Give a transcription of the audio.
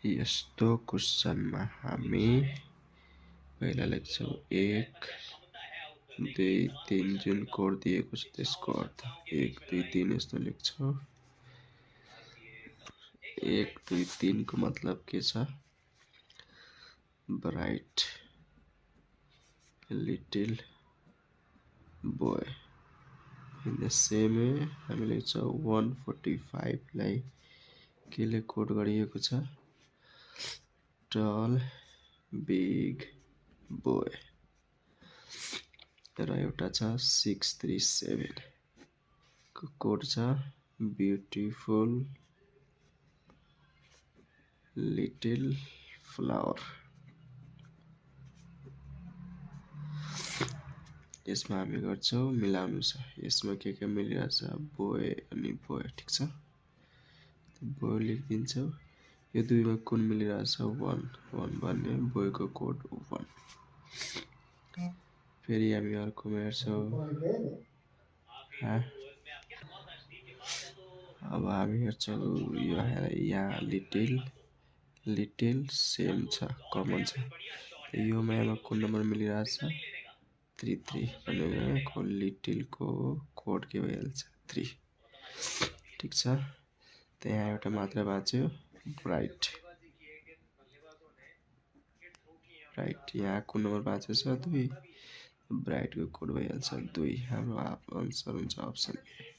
यस्तो क्वेशनमा हामी पहिला लेख्छौं 1 2 3 जुन कोड दिएको छ त्यसको अर्थ 1 2 3 यस्तो लेख्छौं 1 2 3 को मतलब के छ bright little boy in the same way हामीले लेख्छौं 145 लाई केले कोड गरिएको छ tall big boy र एउटा छ 637 को कोड छ beautiful little flower यसमा हामी गर्छौं मिलाउनु छ यसमा के मिलिरहेछ बोय अनि बोय ठीक छ बोय लेखिदिन्छौं यो दुईमा कुन मिलिरहेछ 1 1 भन्ने बोय को कोड 1 फेरि हामी अर्कोमा हेर्छौं अब हामी हेर्छौं यो यहाँ लिटिल सेम छ कमन छ योमा कुन नम्बर मिलिरहेछ 3 3 भनेको लिटिल को कोड के भइहाल्छ 3 ठीक छ त्यहाँ एउटा मात्र बाँच्यो ब्राइट यहाँ कुन नम्बर बाँचेको छ 2 ब्राइट को कोड भइहाल्छ 2 हाम्रो आन्सर हुन्छ अप्सन ए